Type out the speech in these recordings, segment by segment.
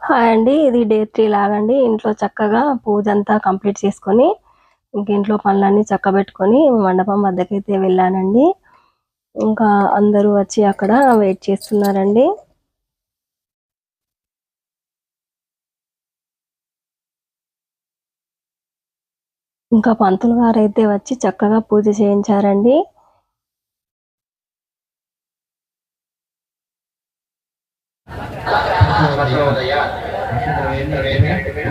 Hi అండి. ఇది day 3 లాగండి. ఇంట్లో చక్కగా పూజ అంతా కంప్లీట్ చేసుకొని, ఇంక ఇంట్లో పనులన్నీ చక్కబెట్టుకొని మండపం వద్దకైతే వెళ్ళానండి. ఇంకా అందరూ వచ్చి అక్కడ వెయిట్ చేస్తున్నారండి. ఇంకా పంతులు గారైతే వచ్చి చక్కగా పూజ చేయించారండి.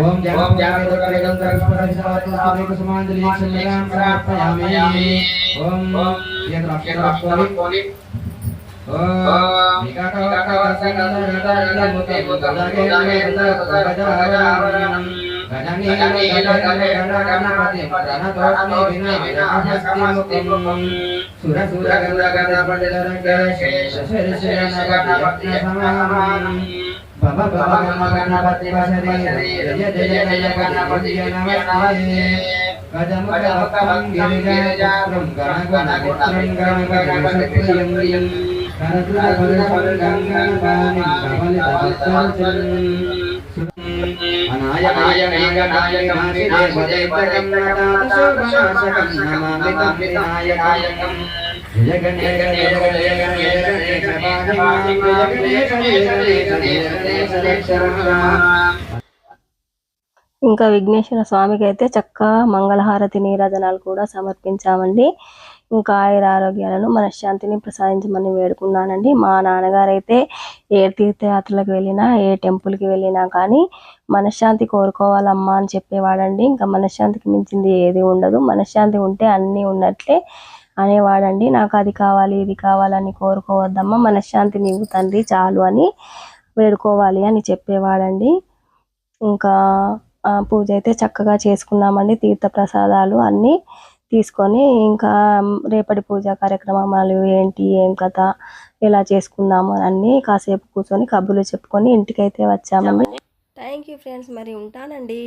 ओम जागृत कलिगं सर्वस्वरस्वती कुसुमांजलि क्षम्यां समर्पयामि। ओम यद्रक्षकोलि ओम निकाकवकसंदरदलमुते मुदगे गजरावरणं गजनील गणपति प्रणतोस्मि विनायकहस्तिमुखं सुरसुरगणपतिरङ्गे शेषशेषनगणपति समामं बाबा गणपति वसरे जय जय जय गणपति नमस्ते गजमुखभक्तं गिरिजापुत्रं गणगणपुत्रं गणगणपतिप्रियं करतुलफलसंगं गणपानिं कमलितवत्सलं अनायकनायकं विदेवदैवतं नताशोभनाशकं नमामि तं विनायकं जय गणेश जय गणेश जय गणेश पाहि जय गणेश ఇంకా విఘ్నేశ్వర స్వామికి అయితే చక్కగా మంగళహారతి నీరాజనాలు కూడా సమర్పించామండి. ఇంకా ఆయుర ఆరోగ్యాలను మనశ్శాంతిని ప్రసాదించమని వేడుకున్నానండి. మా నాన్నగారైతే ఏ తీర్థయాత్రలకు వెళ్ళినా ఏ టెంపుల్కి వెళ్ళినా కానీ మనశ్శాంతి కోరుకోవాలమ్మా అని చెప్పేవాడండి. ఇంకా మనశ్శాంతికి మించింది ఏది ఉండదు, మనశ్శాంతి ఉంటే అన్నీ ఉన్నట్లే అనేవాడండి. నాకు అది కావాలి ఇది కావాలని కోరుకోవద్దమ్మా, మనశ్శాంతి నీవు తండ్రి చాలు అని వేడుకోవాలి అని చెప్పేవాడండి. ఇంకా పూజ అయితే చక్కగా చేసుకున్నామండి. తీర్థ ప్రసాదాలు అన్నీ తీసుకొని ఇంకా రేపటి పూజా కార్యక్రమాలు ఏంటి ఏం కథ ఎలా చేసుకుందాము అన్నీ కాసేపు కూర్చొని కబుర్లు చెప్పుకొని ఇంటికైతే వచ్చామండి. థ్యాంక్ యూ ఫ్రెండ్స్, మరి ఉంటానండి.